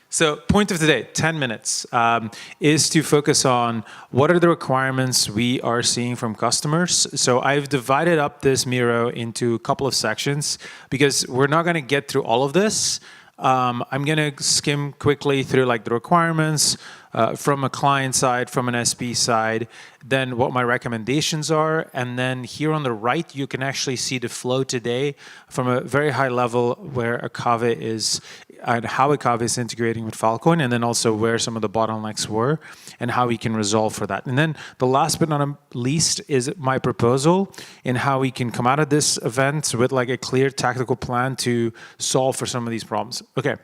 So point of today, 10 minutes, is to focus on what are the requirements we are seeing from customers. So I've divided up this Miro into a couple of sections because we're not going to get through all of this. I'm going to skim quickly through like the requirements from a client side, from an SP side, then what my recommendations are. And then here on the right, you can actually see the flow today from a very high level where Akave is and how Akave is integrating with Filecoin, and then also where some of the bottlenecks were and how we can resolve for that. And then the last but not least is my proposal in how we can come out of this event with like a clear tactical plan to solve for some of these problems. Okay.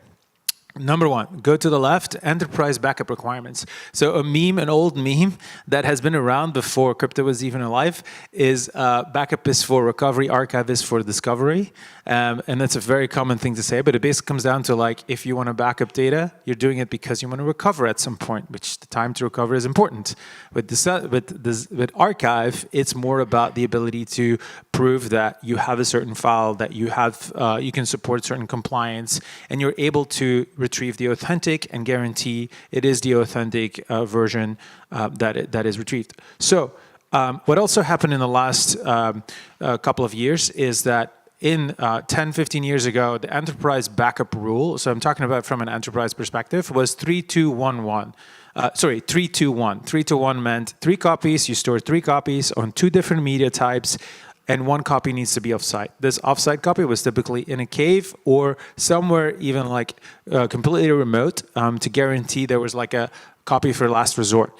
Number one, go to the left, enterprise backup requirements. So a meme, an old meme that has been around before crypto was even alive is backup is for recovery, archive is for discovery. And that's a very common thing to say, but it basically comes down to like, if you want to back up data, you're doing it because you want to recover at some point, which the time to recover is important. With archive, it's more about the ability to prove that you have a certain file, that you have, you can support certain compliance, and you're able to retrieve the authentic and guarantee it is the authentic version that is retrieved. So what also happened in the last couple of years is that in 10, 15 years ago, the enterprise backup rule, so I'm talking about from an enterprise perspective, was 3211. 321. 321 meant 3 copies, you store 3 copies on 2 different media types, and 1 copy needs to be offsite. This offsite copy was typically in a cave or somewhere even like completely remote to guarantee there was like a copy for last resort.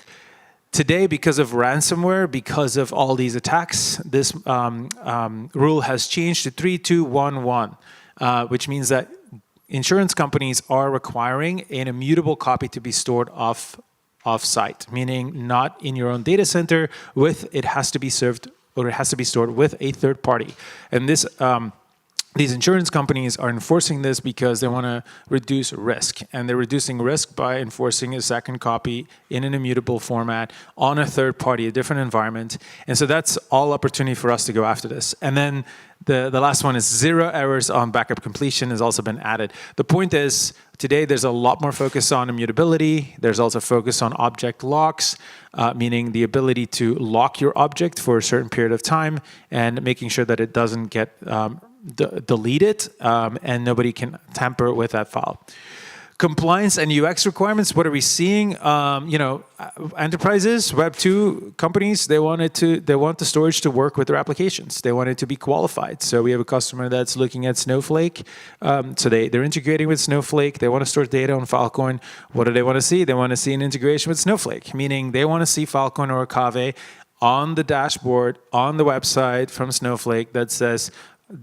Today, because of ransomware, because of all these attacks, this rule has changed to 3211, which means that insurance companies are requiring an immutable copy to be stored off-site, meaning not in your own data center. It has to be served, or it has to be stored with a third party. And this, these insurance companies are enforcing this because they want to reduce risk. And they're reducing risk by enforcing a second copy in an immutable format on a third party, a different environment. And so that's all opportunity for us to go after this. And then the last one is 0 errors on backup completion has also been added. The point is, today there's a lot more focus on immutability. There's also focus on object locks, meaning the ability to lock your object for a certain period of time and making sure that it doesn't get deleted and nobody can tamper with that file. Compliance and UX requirements, what are we seeing? Enterprises, Web 2 companies, they want the storage to work with their applications. They want it to be qualified. So we have a customer that's looking at Snowflake. So they're integrating with Snowflake. They want to store data on Filecoin. What do they want to see? They want to see an integration with Snowflake, meaning they want to see Filecoin or Akave on the dashboard, on the website from Snowflake that says,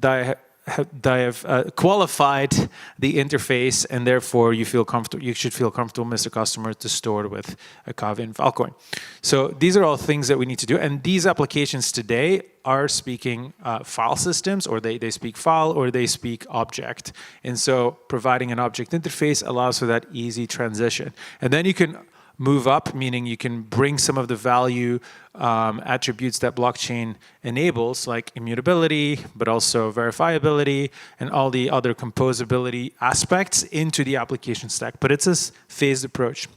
I have qualified the interface, and therefore you feel comfortable. You should feel comfortable, Mr. Customer, to store it with Akave and Filecoin. So these are all things that we need to do, and these applications today are speaking file systems, or they speak file, or they speak object. And so providing an object interface allows for that easy transition, and then you can move up, meaning you can bring some of the value attributes that blockchain enables, like immutability, but also verifiability, and all the other composability aspects into the application stack. But it's a phased approach.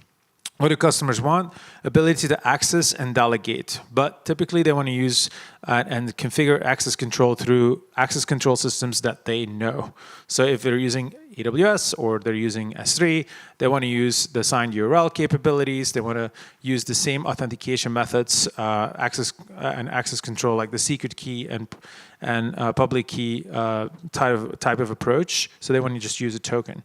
What do customers want? Ability to access and delegate. But typically they want to use and configure access control through access control systems that they know. So if they're using AWS or they're using S3, they want to use the signed URL capabilities. They want to use the same authentication methods, access control, like the secret key and public key type of approach. So they want to just use a token.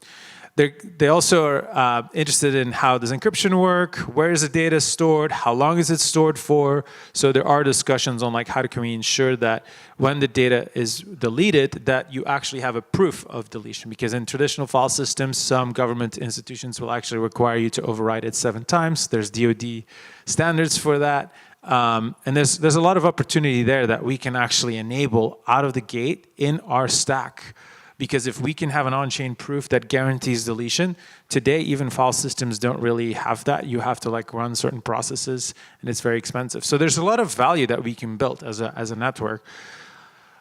They also are interested in how does encryption work, where is the data stored, how long is it stored for. So there are discussions on like how can we ensure that when the data is deleted, that you actually have a proof of deletion. Because in traditional file systems, some government institutions will actually require you to overwrite it 7 times. There's DoD standards for that. And there's a lot of opportunity there that we can actually enable out of the gate in our stack. Because if we can have an on-chain proof that guarantees deletion, today even file systems don't really have that. You have to like run certain processes, and it's very expensive. So there's a lot of value that we can build as a network.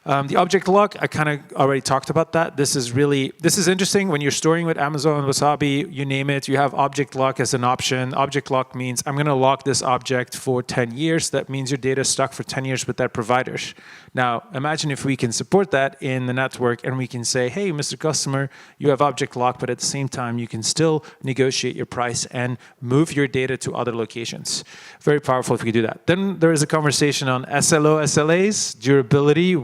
The object lock, I kind of already talked about that. This is interesting when you're storing with Amazon, Wasabi, you name it, you have object lock as an option. Object lock means I'm going to lock this object for 10 years. That means your data is stuck for 10 years with that provider. Now, imagine if we can support that in the network and we can say, hey, Mr. Customer, you have object lock, but at the same time, you can still negotiate your price and move your data to other locations. Very powerful if we do that. Then there is a conversation on SLO, SLAs, durability.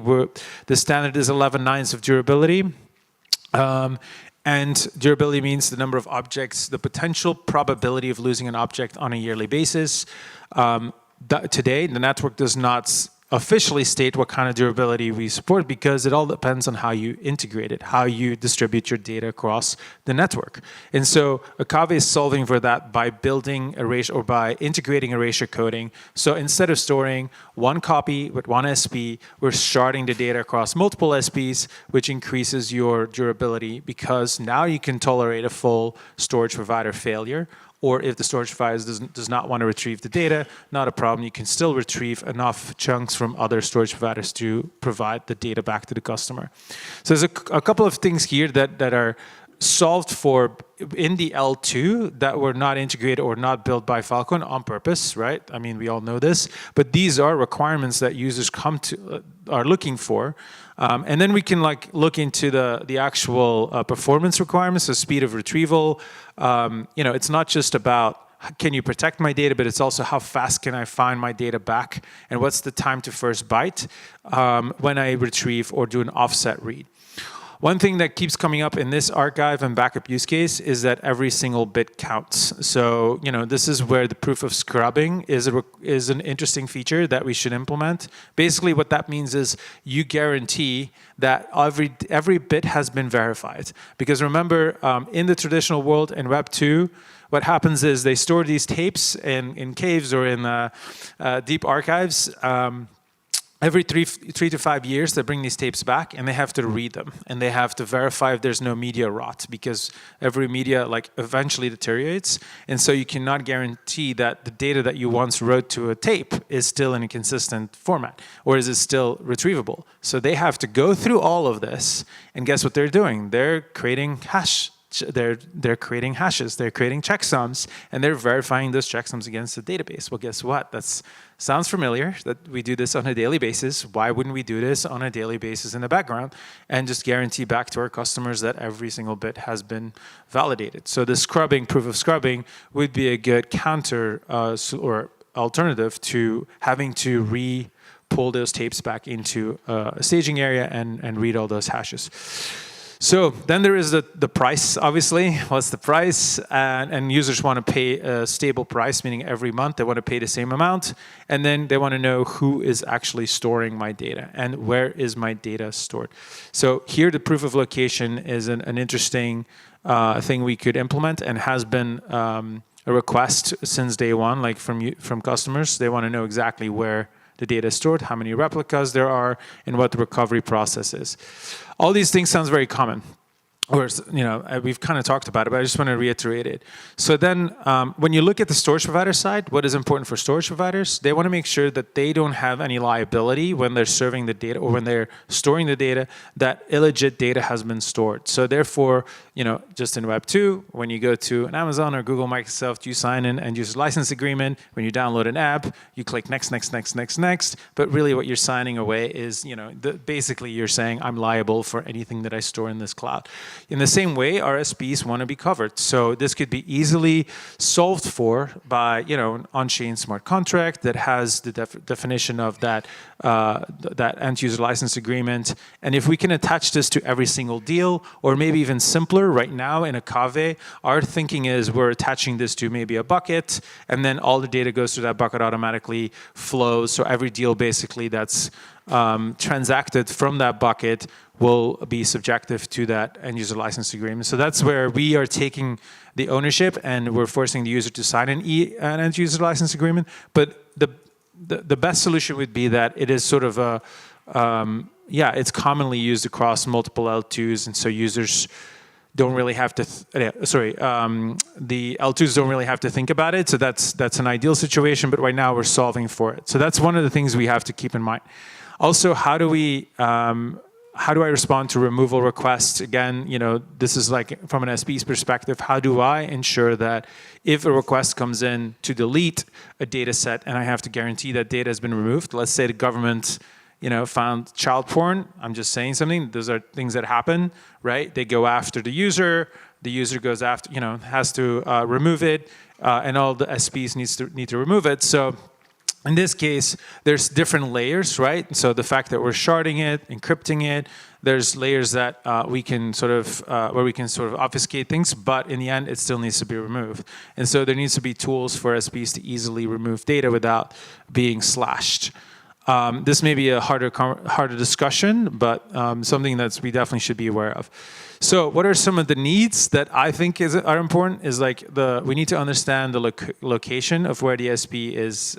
The standard is 11 nines of durability. And durability means the number of objects, the potential probability of losing an object on a yearly basis. Today, the network does not officially state what kind of durability we support because it all depends on how you integrate it, how you distribute your data across the network. And so Akave is solving for that by building erasure or by integrating erasure coding. So instead of storing one copy with one SP, we're sharding the data across multiple SPs, which increases your durability because now you can tolerate a full storage provider failure. Or if the storage provider does not want to retrieve the data, not a problem. You can still retrieve enough chunks from other storage providers to provide the data back to the customer. So there's a couple of things here that are solved for in the L2 that were not integrated or not built by Filecoin on purpose, right? I mean, we all know this, but these are requirements that users are looking for. And then we can look into the actual performance requirements, so speed of retrieval. It's not just about can you protect my data, but it's also how fast can I find my data back and what's the time to first byte when I retrieve or do an offset read. One thing that keeps coming up in this archive and backup use case is that every single bit counts. So, this is where the proof of scrubbing is an interesting feature that we should implement. Basically, what that means is you guarantee that every bit has been verified. Because remember, in the traditional world in Web 2, what happens is they store these tapes in caves or in deep archives. Every three to 5 years, they bring these tapes back and they have to read them. And they have to verify if there's no media rot because every media eventually deteriorates. And so you cannot guarantee that the data that you once wrote to a tape is still in a consistent format or is it still retrievable. So they have to go through all of this. And guess what they're doing? They're creating they're creating hashes, they're creating checksums, and they're verifying those checksums against the database. Well, guess what? That sounds familiar, that we do this on a daily basis. Why wouldn't we do this on a daily basis in the background and just guarantee back to our customers that every single bit has been validated? So the proof of scrubbing would be a good counter or alternative to having to pull those tapes back into a staging area and read all those hashes. So then there is the price, obviously. What's the price? And users want to pay a stable price, meaning every month they want to pay the same amount. And then they want to know who is actually storing my data and where is my data stored. So here the proof of location is an interesting thing we could implement and has been a request since day one, from customers. They want to know exactly where the data is stored, how many replicas there are, and what the recovery process is. All these things sounds very common. Or, we've kind of talked about it, but I just want to reiterate it. So then when you look at the storage provider side, what is important for storage providers? They want to make sure that they don't have any liability when they're serving the data or when they're storing the data, that illegit data has been stored. So therefore, just in Web 2, when you go to an Amazon or Google, Microsoft, you sign in and use a license agreement. When you download an app, you click next, next, next, next, next. But really what you're signing away is, basically you're saying I'm liable for anything that I store in this cloud. In the same way, RSPs want to be covered. So this could be easily solved for by, an on-chain smart contract that has the definition of that end-user license agreement. And if we can attach this to every single deal, or maybe even simpler, right now in Akave, our thinking is we're attaching this to maybe a bucket, and then all the data goes through that bucket automatically flows. So every deal basically that's transacted from that bucket will be subjective to that end-user license agreement. So that's where we are taking the ownership and we're forcing the user to sign an end-user license agreement. But the best solution would be that it is sort of it's commonly used across multiple L2s, and so users don't really have to, the L2s don't really have to think about it. So that's an ideal situation, but right now we're solving for it. So that's one of the things we have to keep in mind. Also, how do I respond to removal requests? Again, this is like from an SP's perspective, how do I ensure that if a request comes in to delete a data set and I have to guarantee that data has been removed, let's say the government, found child porn, I'm just saying something, those are things that happen, right? They go after the user goes after, has to remove it, and all the SPs need to remove it. So in this case, there's different layers, right? So the fact that we're sharding it, encrypting it, there's layers that we can sort of obfuscate things, but in the end, it still needs to be removed. And so there needs to be tools for SPs to easily remove data without being slashed. This may be a harder discussion, but something that we definitely should be aware of. So what are some of the needs that I think are important is like we need to understand the location of where the SP is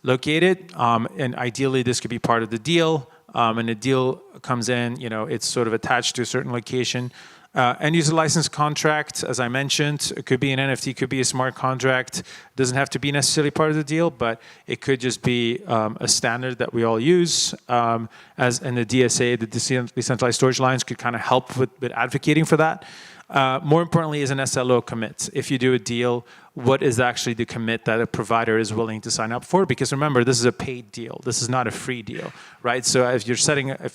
located. And ideally, this could be part of the deal. And the deal comes in, it's sort of attached to a certain location. End user license contract, as I mentioned, it could be an NFT, could be a smart contract. Doesn't have to be necessarily part of the deal, but it could just be a standard that we all use. As in the DSA, the decentralized storage lines could kind of help with advocating for that. More importantly is an SLO commit. If you do a deal, what is actually the commit that a provider is willing to sign up for? Because remember, this is a paid deal. This is not a free deal, right? So if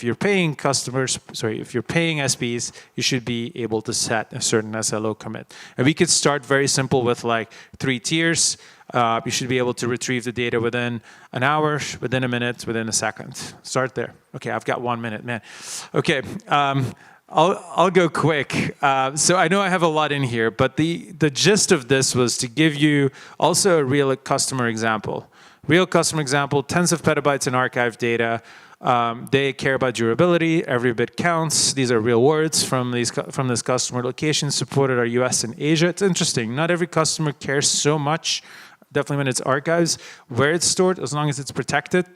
you're paying SPs, you should be able to set a certain SLO commit. And we could start very simple with like 3 tiers. You should be able to retrieve the data within an hour, within a minute, within a second. Start there. Okay, I've got 1 minute, man. Okay. I'll go quick. So I know I have a lot in here, but the gist of this was to give you also a real customer example. Real customer example, tens of petabytes in archived data. They care about durability. Every bit counts. These are real words from this customer. Locations supported are US and Asia. It's interesting. Not every customer cares so much, definitely when it's archives, where it's stored, as long as it's protected.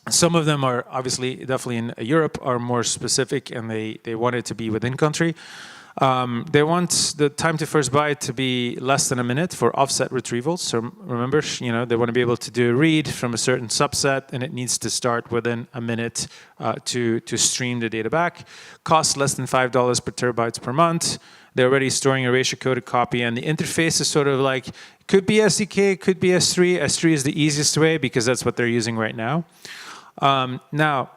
Some of them are obviously, definitely in Europe, are more specific and they want it to be within country. They want the time to first byte to be less than a minute for offset retrievals. So remember, they want to be able to do a read from a certain subset and it needs to start within a minute to stream the data back. Cost less than $5 per terabytes per month. They're already storing a erasure coded copy and the interface is sort of like, could be SDK, could be S3. S3 is the easiest way because that's what they're using right now. Now,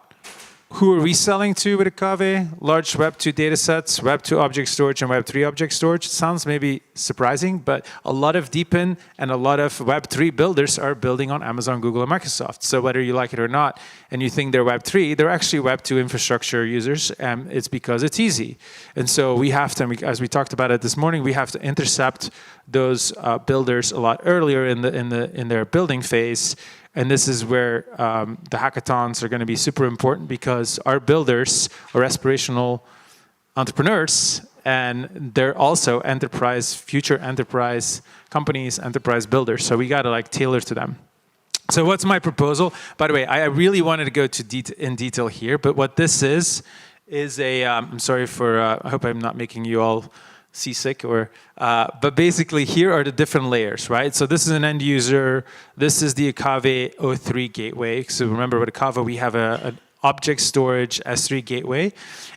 who are we selling to with Akave? Large Web2 datasets, Web2 object storage, and Web3 object storage. Sounds maybe surprising, but a lot of DeepIn and a lot of Web3 builders are building on Amazon, Google, and Microsoft. So whether you like it or not, and you think they're Web3, they're actually Web2 infrastructure users, and it's because it's easy. And so we have to, as we talked about it this morning, we have to intercept those builders a lot earlier in their building phase. And this is where the hackathons are going to be super important because our builders are aspirational entrepreneurs and they're also future enterprise companies, enterprise builders. So we got to like tailor to them. So what's my proposal? By the way, I really wanted to go in detail here, but what this is I'm sorry for, I hope I'm not making you all seasick but basically here are the different layers, right? So this is an end user. This is the Akave O3 gateway. So remember with Akave, we have an object storage S3 gateway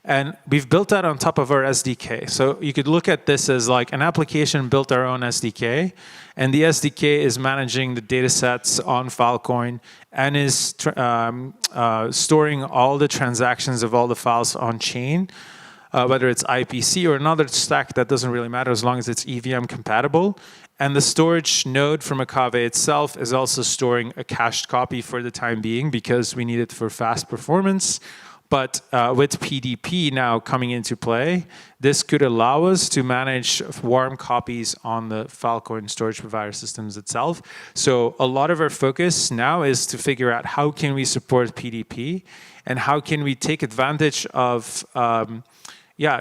and we've built that on top of our SDK. So you could look at this as like an application built our own SDK and the SDK is managing the data sets on Filecoin and is storing all the transactions of all the files on chain. Whether it's IPC or another stack, that doesn't really matter as long as it's EVM compatible. And the storage node from Akave itself is also storing a cached copy for the time being because we need it for fast performance. But with PDP now coming into play, this could allow us to manage warm copies on the Filecoin storage provider systems itself. So a lot of our focus now is to figure out how can we support PDP and how can we take advantage of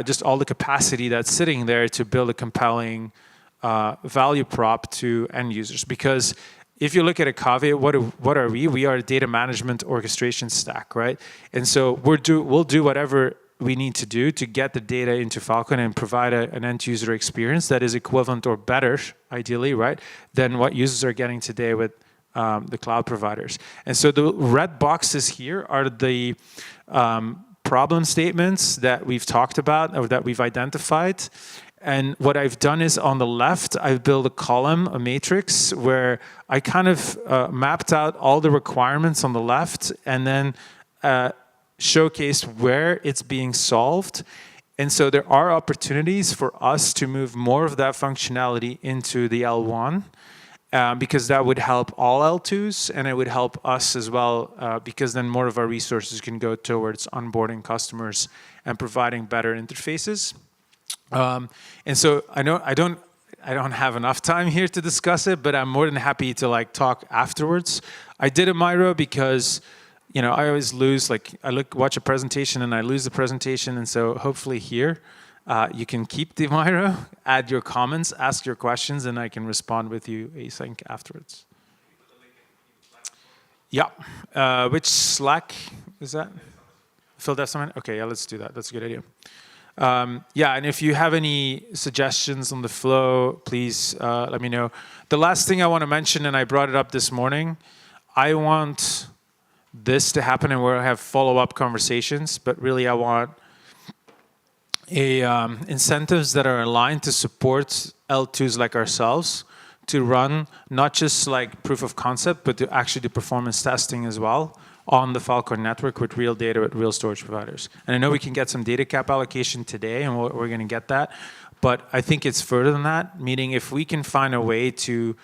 just all the capacity that's sitting there to build a compelling value prop to end users. Because if you look at Akave, what are we? We are a data management orchestration stack, right? And so we'll do whatever we need to do to get the data into Filecoin and provide an end user experience that is equivalent or better, ideally, right, than what users are getting today with the cloud providers. And so the red boxes here are the problem statements that we've talked about or that we've identified. And what I've done is on the left, I've built a column, a matrix, where I kind of mapped out all the requirements on the left and then showcased where it's being solved. And so there are opportunities for us to move more of that functionality into the L1 because that would help all L2s and it would help us as well because then more of our resources can go towards onboarding customers and providing better interfaces. And so I know I don't have enough time here to discuss it, but I'm more than happy to like talk afterwards. I did a Miro because, I always lose, watch a presentation and I lose the presentation. And so hopefully here, you can keep the Miro, add your comments, ask your questions, and I can respond with you async afterwards. Yeah. Which Slack is that? Phil Desmond? Okay, yeah, let's do that. That's a good idea. Yeah, and if you have any suggestions on the flow, please let me know. The last thing I want to mention, and I brought it up this morning, I want this to happen and we'll have follow-up conversations, but really I want incentives that are aligned to support L2s like ourselves to run not just like proof of concept, but to actually do performance testing as well on the Filecoin network with real data, with real storage providers. And I know we can get some data cap allocation today, and we're going to get that. But I think it's further than that, meaning if we can find a way to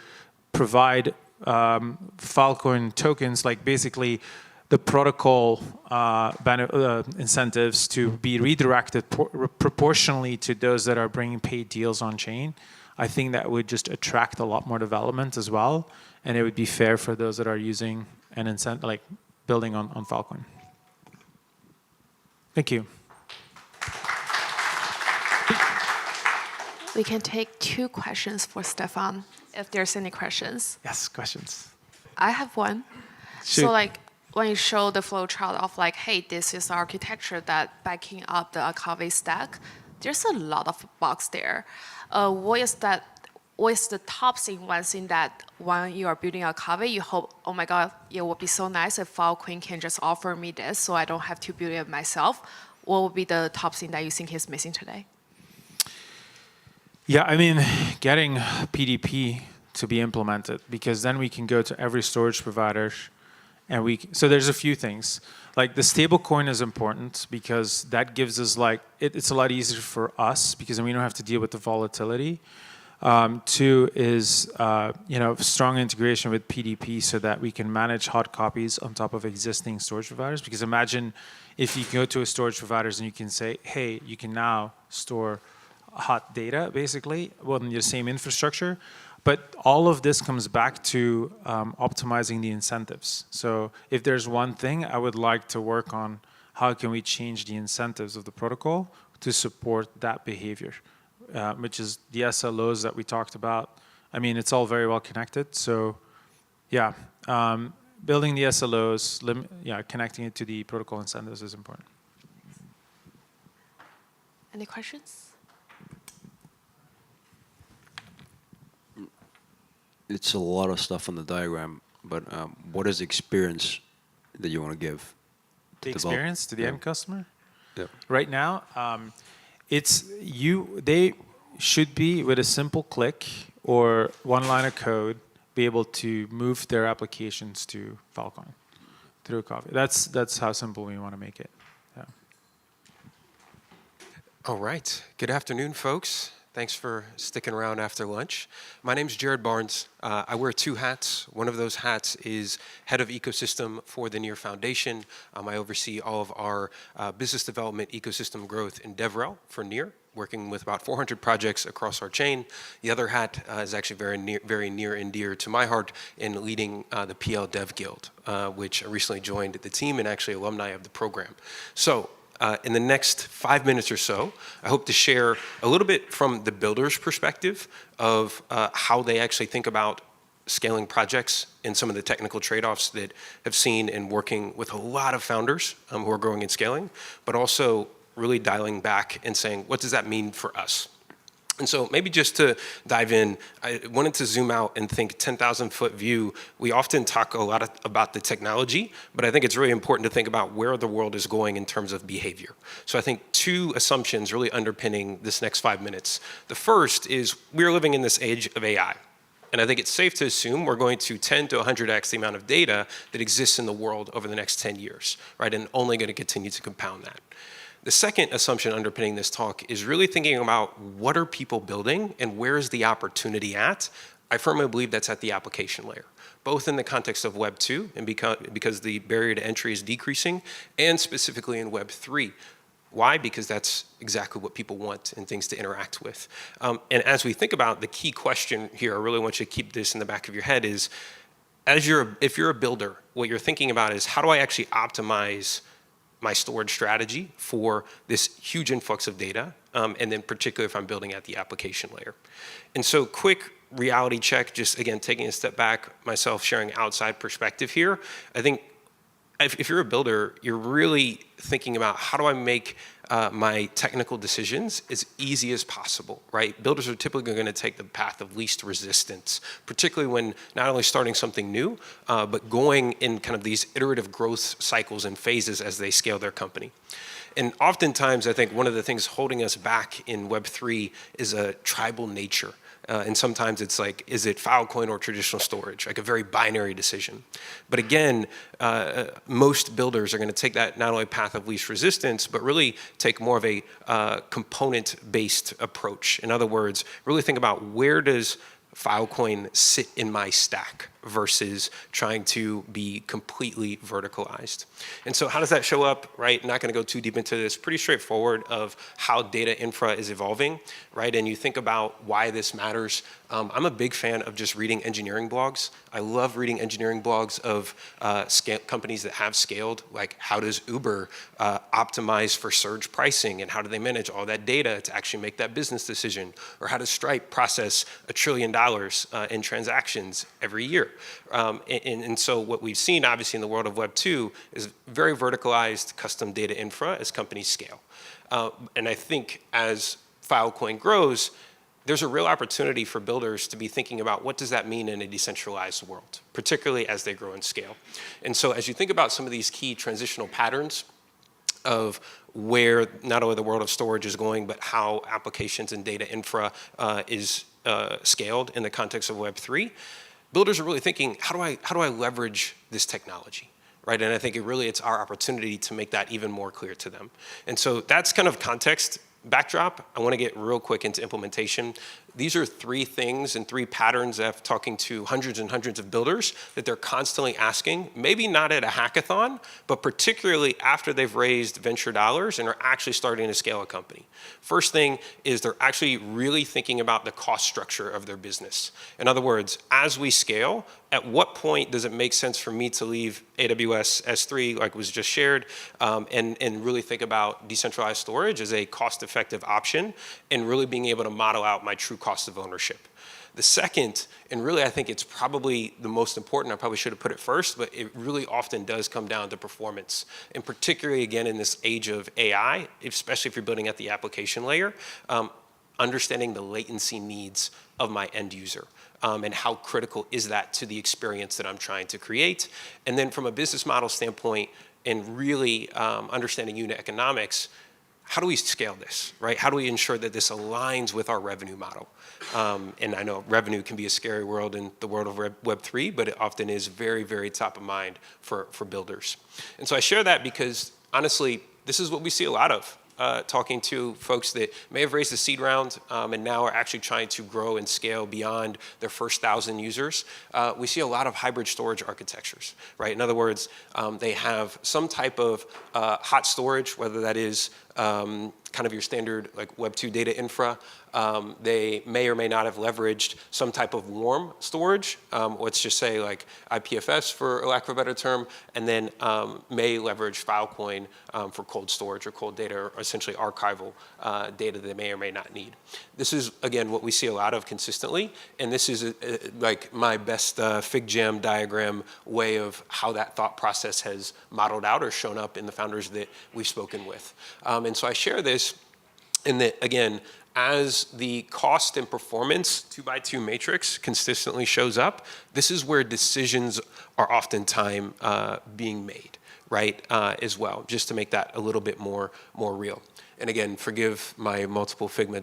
provide Filecoin tokens, like basically the protocol incentives to be redirected proportionally to those that are bringing paid deals on chain, I think that would just attract a lot more development as well. And it would be fair for those that are using an incentive, like building on Filecoin. Thank you. We can take 2 questions for Stefan, if there's any questions. Yes, questions. I have one. Shoot. So like when you show the flow chart of like, hey, this is architecture that backing up the Agave stack, there's a lot of bugs there. What is the top thing, one thing that when you are building a Agave, you hope, oh my God, it would be so nice if Filecoin can just offer me this so I don't have to build it myself. What would be the top thing that you think is missing today? Yeah, I mean, getting PDP to be implemented, because then we can go to every storage provider and so there's a few things. Like the stable coin is important because that gives us it's a lot easier for us because then we don't have to deal with the volatility. 2 is, strong integration with PDP so that we can manage hot copies on top of existing storage providers. Because imagine if you go to a storage providers and you can say, hey, you can now store hot data, basically, in your same infrastructure. But all of this comes back to optimizing the incentives. So if there's one thing I would like to work on, how can we change the incentives of the protocol to support that behavior? Which is the SLOs that we talked about. I mean, it's all very well connected. So, yeah, building the SLOs, connecting it to the protocol incentives is important. Any questions? It's a lot of stuff on the diagram, but what is the experience that you want to give? The experience to the end customer? Yeah. Right now, they should be, with a simple click or one line of code, be able to move their applications to Filecoin through Agave. That's how simple we want to make it. Yeah. All right. Good afternoon, folks. Thanks for sticking around after lunch. My name is Jared Barnes. I wear 2 hats. One of those hats is head of ecosystem for the Near Foundation. I oversee all of our business development ecosystem growth in DevRel for Near, working with about 400 projects across our chain. The other hat is actually very near and dear to my heart in leading the PL Dev Guild, which I recently joined the team and actually alumni of the program. So, in the next 5 minutes or so, I hope to share a little bit from the builder's perspective of how they actually think about scaling projects and some of the technical trade-offs that I've seen in working with a lot of founders who are growing and scaling, but also really dialing back and saying, what does that mean for us? And so maybe just to dive in, I wanted to zoom out and think 10,000-foot view. We often talk a lot about the technology, but I think it's really important to think about where the world is going in terms of behavior. So I think two assumptions really underpinning this next 5 minutes. The first is we're living in this age of AI. And I think it's safe to assume we're going to 10 to 100x the amount of data that exists in the world over the next 10 years, right? And only going to continue to compound that. The second assumption underpinning this talk is really thinking about what are people building and where is the opportunity at. I firmly believe that's at the application layer, both in the context of Web 2 and because the barrier to entry is decreasing, and specifically in Web 3. Why? Because that's exactly what people want and things to interact with. And as we think about the key question here, I really want you to keep this in the back of your head is, if you're a builder, what you're thinking about is how do I actually optimize my storage strategy for this huge influx of data, and then particularly if I'm building at the application layer. And so quick reality check, just again, taking a step back, myself sharing outside perspective here. I think if you're a builder, you're really thinking about how do I make my technical decisions as easy as possible, right? Builders are typically going to take the path of least resistance, particularly when not only starting something new, but going in kind of these iterative growth cycles and phases as they scale their company. And oftentimes, I think one of the things holding us back in Web3 is a tribal nature. And sometimes it's like, is it Filecoin or traditional storage? Like a very binary decision. But again, most builders are going to take that not only path of least resistance, but really take more of a component-based approach. In other words, really think about where does Filecoin sit in my stack versus trying to be completely verticalized. And so how does that show up, right? Not going to go too deep into this, pretty straightforward of how data infra is evolving, right? And you think about why this matters. I'm a big fan of just reading engineering blogs. I love reading engineering blogs of companies that have scaled, like how does Uber optimize for surge pricing and how do they manage all that data to actually make that business decision? Or how does Stripe process $1 trillion in transactions every year? And so what we've seen, obviously, in the world of Web 2 is very verticalized custom data infra as companies scale. And I think as Filecoin grows, there's a real opportunity for builders to be thinking about what does that mean in a decentralized world, particularly as they grow and scale. And so as you think about some of these key transitional patterns of where not only the world of storage is going, but how applications and data infra is scaled in the context of Web 3, builders are really thinking, how do I leverage this technology, right? And I think it's our opportunity to make that even more clear to them. And so that's kind of context. Backdrop, I want to get real quick into implementation. These are three things and three patterns of talking to hundreds and hundreds of builders that they're constantly asking, maybe not at a hackathon, but particularly after they've raised venture dollars and are actually starting to scale a company. First thing is they're actually really thinking about the cost structure of their business. In other words, as we scale, at what point does it make sense for me to leave AWS S3, like was just shared, and really think about decentralized storage as a cost-effective option and really being able to model out my true cost of ownership. The second, and really I think it's probably the most important, I probably should have put it first, but it really often does come down to performance. And particularly, again, in this age of AI, especially if you're building at the application layer, understanding the latency needs of my end user. And how critical is that to the experience that I'm trying to create. And then from a business model standpoint and really understanding unit economics, how do we scale this, right? How do we ensure that this aligns with our revenue model? And I know revenue can be a scary world in the world of Web 3, but it often is very, very top of mind for builders. And so I share that because, honestly, this is what we see a lot of. Talking to folks that may have raised a seed round and now are actually trying to grow and scale beyond their first 1,000 users. We see a lot of hybrid storage architectures, right? In other words, they have some type of hot storage, whether that is kind of your standard like Web 2 data infra. They may or may not have leveraged some type of warm storage, let's just say like IPFS for lack of a better term, and then may leverage Filecoin for cold storage or cold data, or essentially archival data they may or may not need. This is, again, what we see a lot of consistently, and this is like my best fig jam diagram way of how that thought process has modeled out or shown up in the founders that we've spoken with. And so I share this in that, again, as the cost and performance 2x2 matrix consistently shows up, this is where decisions are oftentimes being made, right, as well, just to make that a little bit more real. And again, forgive my multiple Figma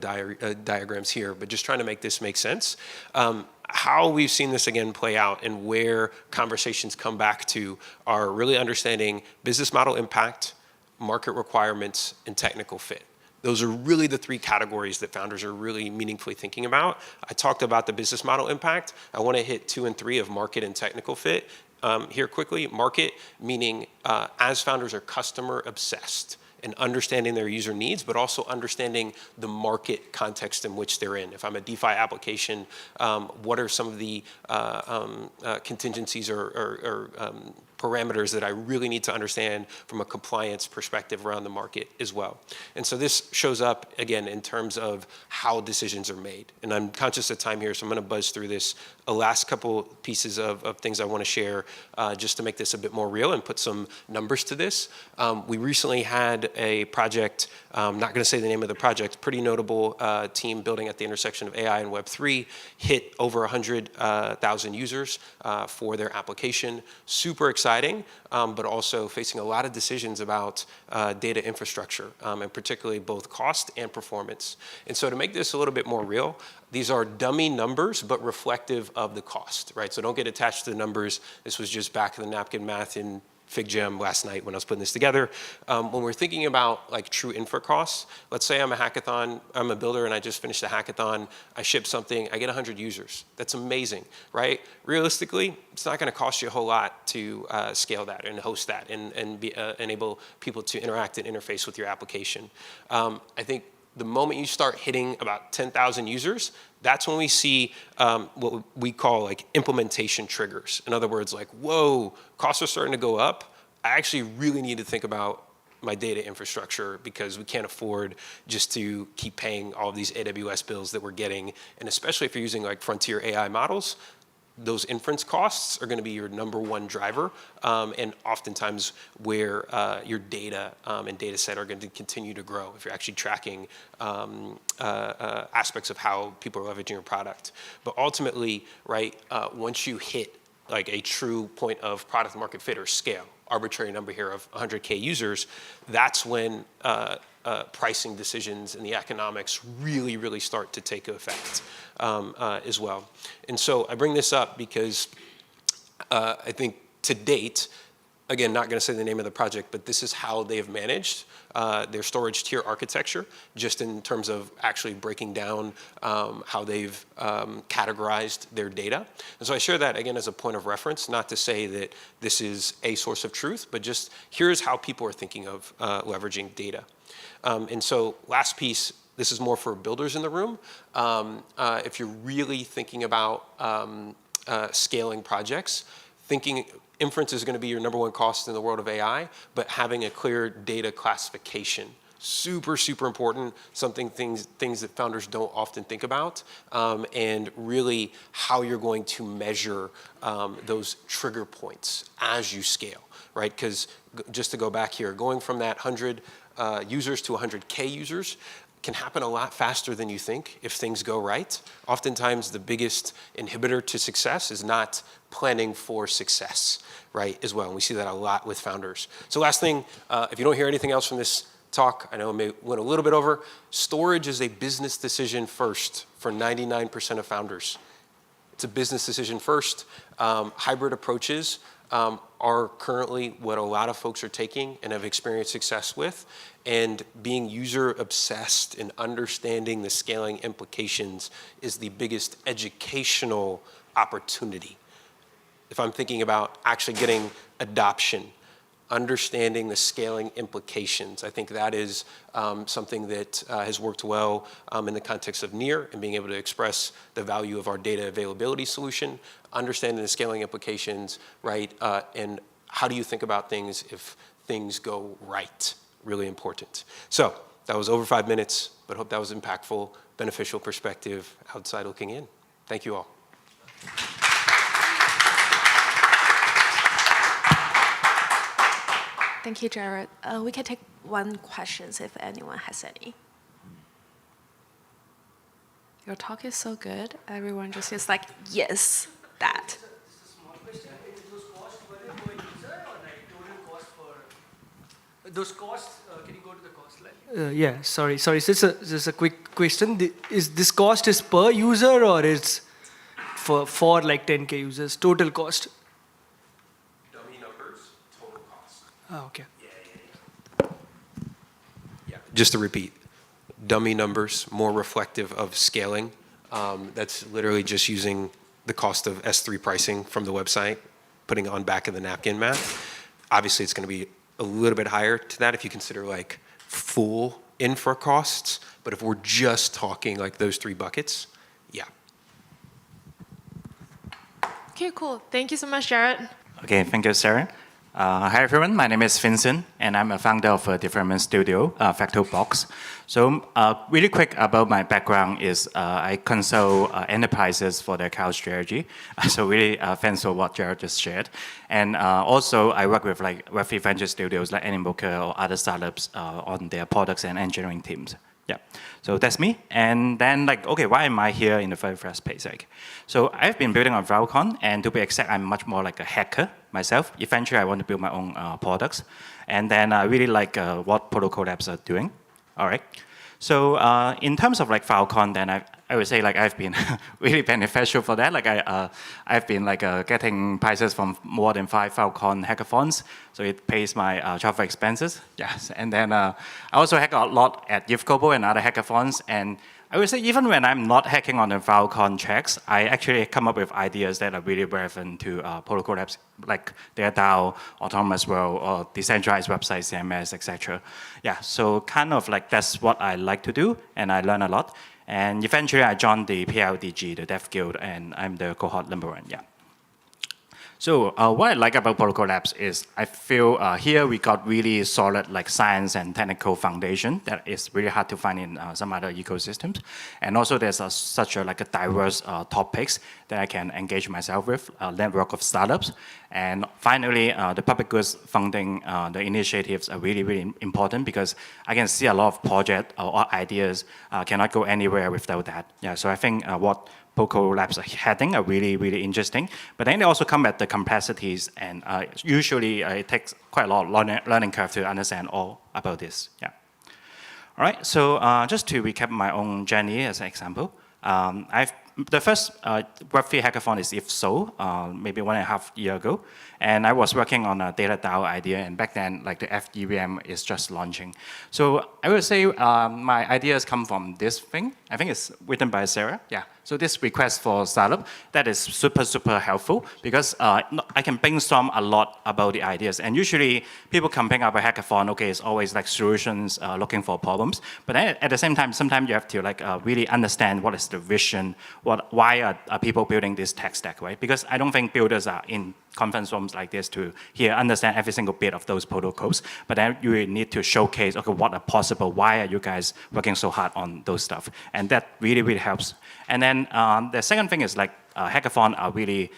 diagrams here, but just trying to make this make sense. How we've seen this again play out and where conversations come back to are really understanding business model impact, market requirements, and technical fit. Those are really the three categories that founders are really meaningfully thinking about. I talked about the business model impact. I want to hit 2 and 3 of market and technical fit here quickly. Market, meaning as founders are customer obsessed and understanding their user needs, but also understanding the market context in which they're in. If I'm a DeFi application, what are some of the contingencies or parameters that I really need to understand from a compliance perspective around the market as well. And so this shows up, again, in terms of how decisions are made. And I'm conscious of time here, so I'm going to buzz through this. A last couple pieces of things I want to share just to make this a bit more real and put some numbers to this. We recently had a project, I'm not going to say the name of the project, pretty notable team building at the intersection of AI and Web3, hit over 100,000 users for their application. Super exciting, but also facing a lot of decisions about data infrastructure, and particularly both cost and performance. And so to make this a little bit more real, these are dummy numbers, but reflective of the cost, right? So don't get attached to the numbers. This was just back of the napkin math in FigJam last night when I was putting this together. When we're thinking about like true infra costs, let's say I'm a hackathon, I'm a builder and I just finished a hackathon, I ship something, I get 100 users. That's amazing, right? Realistically, it's not gonna cost you a whole lot to scale that and host that and enable people to interact and interface with your application. I think the moment you start hitting about 10,000 users, that's when we see what we call like implementation triggers. In other words, like, whoa, costs are starting to go up. I actually really need to think about my data infrastructure because we can't afford just to keep paying all of these AWS bills that we're getting. And especially if you're using like frontier AI models, those inference costs are going to be your #1 driver, and oftentimes where your data and data set are going to continue to grow if you're actually tracking aspects of how people are leveraging your product. But ultimately, right, once you hit like a true point of product market fit or scale, arbitrary number here of 100K users, that's when pricing decisions and the economics really start to take effect as well. And so I bring this up because I think to date, again, not going to say the name of the project, but this is how they've managed their storage tier architecture, just in terms of actually breaking down how they've categorized their data. And so I share that, again, as a point of reference, not to say that this is a source of truth, but just here's how people are thinking of leveraging data. And so last piece, this is more for builders in the room. If you're really thinking about scaling projects, thinking inference is going to be your #1 cost in the world of AI, but having a clear data classification, super important, things that founders don't often think about, and really how you're going to measure those trigger points as you scale, right? Because just to go back here, going from that 100 users to 100K users can happen a lot faster than you think if things go right. Oftentimes, the biggest inhibitor to success is not planning for success, right, as well. And we see that a lot with founders. So last thing, if you don't hear anything else from this talk, I know I may went a little bit over, storage is a business decision first for 99% of founders. It's a business decision first. Hybrid approaches are currently what a lot of folks are taking and have experienced success with. And being user obsessed and understanding the scaling implications is the biggest educational opportunity. If I'm thinking about actually getting adoption, understanding the scaling implications, I think that is something that has worked well in the context of NEAR and being able to express the value of our data availability solution, understanding the scaling implications, right, and how do you think about things if things go right? Really important. So that was over 5 minutes, but hope that was impactful, beneficial perspective, outside looking in. Thank you all. Thank you, Jared. We can take one question if anyone has any. Your talk is so good. Everyone just is like, yes, that. Those costs, can you go to the cost line? Yeah, sorry. Just a quick question. Is this cost is per user or it's for like 10K users, total cost? Dummy numbers, total cost. Oh, okay. Yeah. Just to repeat, dummy numbers, more reflective of scaling. That's literally just using the cost of S3 pricing from the website, putting it on back of the napkin math. Obviously, it's going to be a little bit higher to that if you consider like full infra costs. But if we're just talking like those three buckets, yeah. Okay, cool. Thank you so much, Jared. Okay, thank you, Sarah. Hi everyone, my name is Vincent, and I'm a founder of a development studio, Box. So really quick about my background is I consult enterprises for their cloud strategy. So really thanks for what Jared just shared. And also I work with like Web3 venture studios like Animoca or other startups on their products and engineering teams. Yeah, so that's me. And then like, okay, why am I here in the very first place? Like, so I've been building on Filecoin, and to be exact, I'm much more like a hacker myself. Eventually, I want to build my own products. And then I really like what Protocol Labs are doing. All right. So in terms of like Filecoin, then I would say like I've been really beneficial for that. Like I've been like getting prizes from more than 5 Filecoin hackathons, so it pays my travel expenses. Yes, and then I also hack a lot at YouthCobo and other hackathons. And I would say even when I'm not hacking on the Filecoin tracks, I actually come up with ideas that are really relevant to Protocol Labs, like their DAO, autonomous world, or decentralized websites, CMS, etc. Yeah, so kind of like that's what I like to do, and I learn a lot. And eventually I joined the PLDG, the Dev Guild, and I'm the cohort number 1, yeah. So what I like about Protocol Labs is I feel here we got really solid like science and technical foundation that is really hard to find in some other ecosystems. And also there's such a like a diverse topics that I can engage myself with, a network of startups. And finally, the public goods funding, the initiatives are really, really important because I can see a lot of projects or ideas cannot go anywhere without that. Yeah, so I think what Protocol Labs are heading are really, really interesting. But then they also come at the complexities, and usually it takes quite a lot of learning curve to understand all about this. Yeah. All right, so just to recap my own journey as an example, the first Web3 hackathon is If So, maybe 1.5 years ago. And I was working on a data DAO idea, and back then, like the FEVM is just launching. So I would say my ideas come from this thing. I think it's written by Sarah, yeah. So this request for startup, that is super, super helpful because I can brainstorm a lot about the ideas. And usually people can pick up a hackathon, okay, it's always like solutions looking for problems. But then at the same time, sometimes you have to like really understand what is the vision, why are people building this tech stack, right? Because I don't think builders are in conference rooms like this to understand every single bit of those protocols. But then you need to showcase, okay, what are possible? Why are you guys working so hard on those stuff? And that really, really helps. And then the second thing is like hackathon are really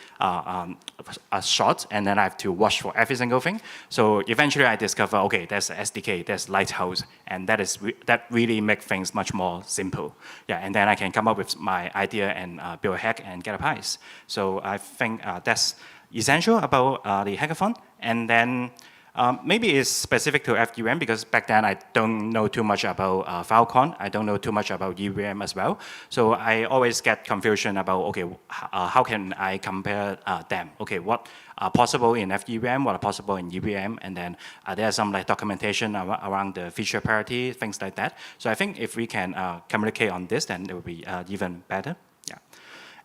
short, and then I have to watch for every single thing. So eventually I discover, okay, there's SDK, there's Lighthouse, and that really make things much more simple. Yeah, and then I can come up with my idea and build a hack and get a prize. So I think that's essential about the hackathon. And then maybe it's specific to FEVM because back then I don't know too much about Filecoin. I don't know too much about EVM as well. So I always get confusion about, okay, how can I compare them? Okay, what are possible in FEVM, what are possible in EVM, and then there's some like documentation around the feature parity, things like that. So I think if we can communicate on this, then it will be even better.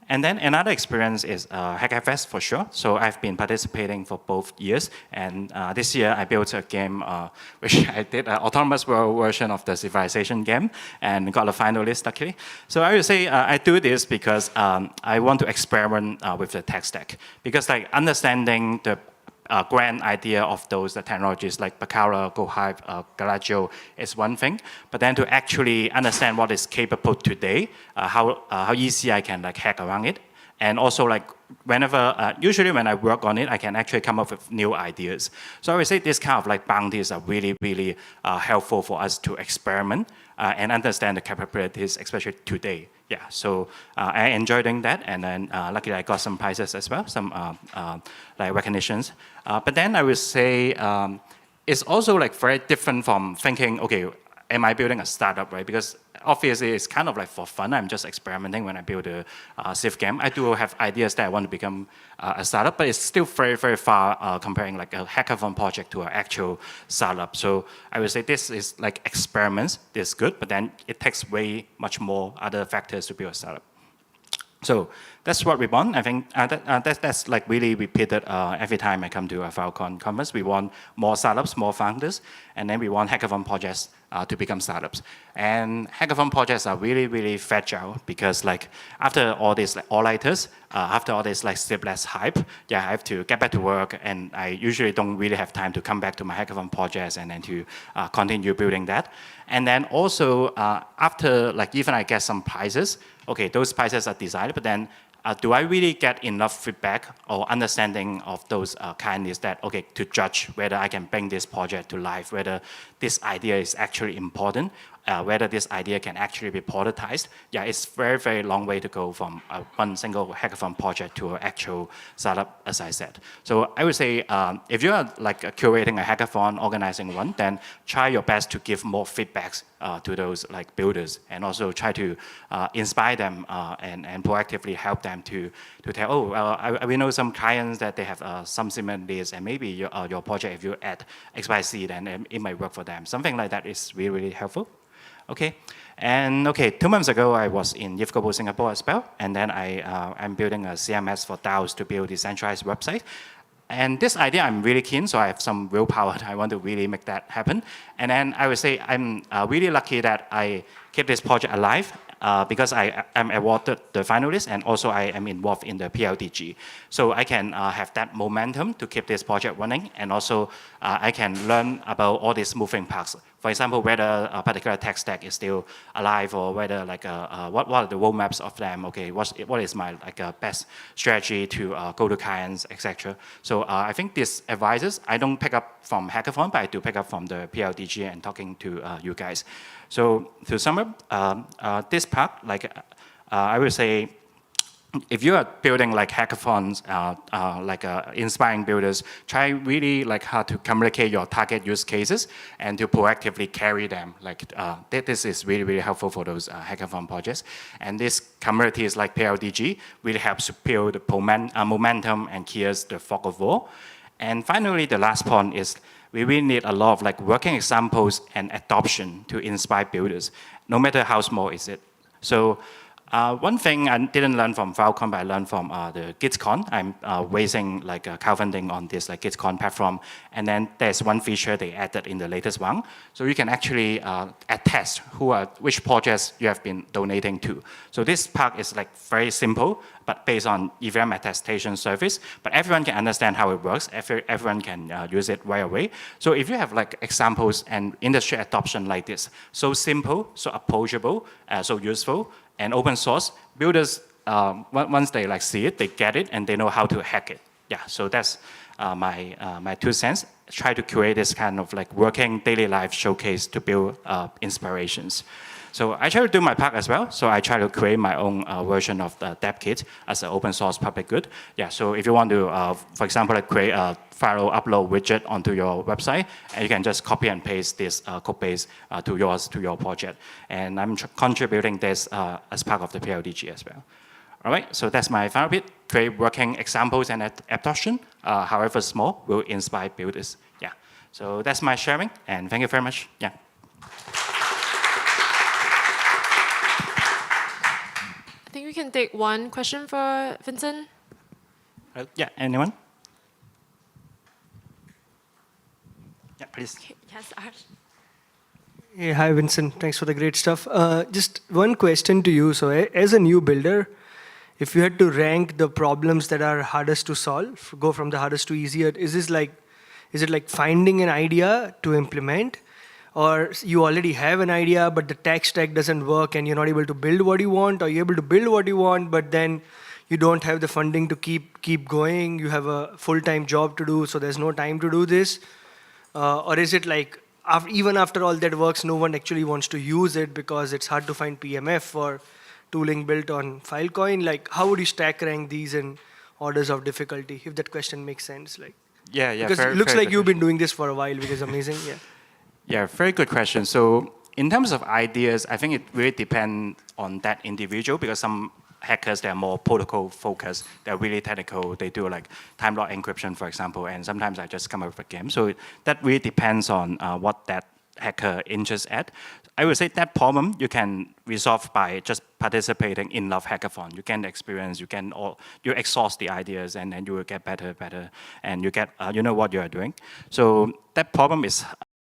And then another experience is HackFest for sure. So I've been participating for both years. And this year I built a game which I did an autonomous world version of the Civilization game and got a finalist luckily. So I would say I do this because I want to experiment with the tech stack. Because like understanding the grand idea of those technologies like Baccara, GoHive, Galagio is one thing, but then to actually understand what is capable today, how easy I can like hack around it, and also like usually when I work on it, I can actually come up with new ideas. So I would say this kind of like boundaries are really, really helpful for us to experiment and understand the capabilities, especially today. Yeah, so I enjoy doing that, and then luckily I got some prizes as well, some like recognitions. But then I would say it's also like very different from thinking, okay, am I building a startup, right? Because obviously it's kind of like for fun. I'm just experimenting when I build a Civ game. I do have ideas that I want to become a startup, but it's still very, very far comparing like a hackathon project to an actual startup. So I would say this is like experiments. This is good, but then it takes way much more other factors to build a startup. So that's what we want. I think that's like really repeated every time I come to a Filecoin conference. We want more startups, more founders, and then we want hackathon projects to become startups. And hackathon projects are really, really fragile because like after all these like all-nighters, after all this like sleepless hype, yeah, I have to get back to work, and I usually don't really have time to come back to my hackathon projects and then to continue building that. And then also after like even I get some prizes, okay, those prizes are decided, but then do I really get enough feedback or understanding of those kindness that, okay, to judge whether I can bring this project to life, whether this idea is actually important, whether this idea can actually be productized? Yeah, it's very, very long way to go from one single hackathon project to an actual startup, as I said. So I would say if you're like curating a hackathon, organizing one, then try your best to give more feedbacks to those like builders, and also try to inspire them and proactively help them to tell, oh, we know some clients that they have some similarities, and maybe your project, if you add X, Y, Z, then it might work for them. Something like that is really, really helpful. Okay, and okay, 2 months ago I was in Youth Global Singapore as well, and then I'm building a CMS for DAOs to build a decentralized website. And this idea I'm really keen, so I have some willpower. I want to really make that happen. And then I would say I'm really lucky that I keep this project alive because I am awarded the finalist, and also I am involved in the PLDG. So I can have that momentum to keep this project running, and also I can learn about all these moving parts. For example, whether a particular tech stack is still alive, or whether like what are the roadmaps of them? Okay, what is my like best strategy to go to clients, etc. So I think these advices I don't pick up from hackathon, but I do pick up from the PLDG and talking to you guys. So to sum up this part, like I would say, if you are building like hackathons, inspiring builders, try really like hard to communicate your target use cases and to proactively carry them. Like this is really, really helpful for those hackathon projects. And this communities like PLDG really helps to build the momentum and clears the fog of war. And finally, the last point is we really need a lot of like working examples and adoption to inspire builders, no matter how small is it. So one thing I didn't learn from Filecoin, but I learned from the GitsCon. I'm raising like crowdfunding on this like GitsCon platform, and then there's one feature they added in the latest one. So you can actually attest which projects you have been donating to. So this part is like very simple, but based on Ethereum attestation service. But everyone can understand how it works. Everyone can use it right away. So if you have like examples and industry adoption like this, so simple, so approachable, so useful, and open source, builders, once they like see it, they get it, and they know how to hack it. Yeah, so that's my 2 cents. Try to create this kind of like working daily life showcase to build inspirations. So I try to do my part as well. So I try to create my own version of the dev kit as an open source public good. Yeah, so if you want to, for example, like create a file upload widget onto your website, and you can just copy and paste this code base to your project. And I'm contributing this as part of the PLDG as well. All right, so that's my final bit. Create working examples and adoption, however small, will inspire builders. Yeah, so that's my sharing, and thank you very much. Yeah. I think we can take one question for Vincent. Yeah, anyone? Yeah, please. Yes, Arsh. Hey, hi Vincent. Thanks for the great stuff. Just one question to you. So, as a new builder, if you had to rank the problems that are hardest to solve, go from the hardest to easier, is it like finding an idea to implement, or you already have an idea but the tech stack doesn't work and you're not able to build what you want, or you're able to build what you want but then you don't have the funding to keep going, you have a full-time job to do, so there's no time to do this? Or is it like, even after all that works, no one actually wants to use it because it's hard to find PMF or tooling built on Filecoin? Like, how would you stack rank these in orders of difficulty, if that question makes sense? Like, Yeah, yeah. because very, it looks very like good you've been doing this for a while, which is amazing. Yeah. Yeah, very good question. So in terms of ideas, I think it really depends on that individual, because some hackers, they're more protocol focused, they're really technical, they do like time lock encryption, for example, and sometimes I just come up with a game. So that really depends on what that hacker interests at. I would say that problem you can resolve by just participating in enough hackathon. You get experience, you exhaust the ideas, and then you will get better, and you get you know what you are doing. So that problem is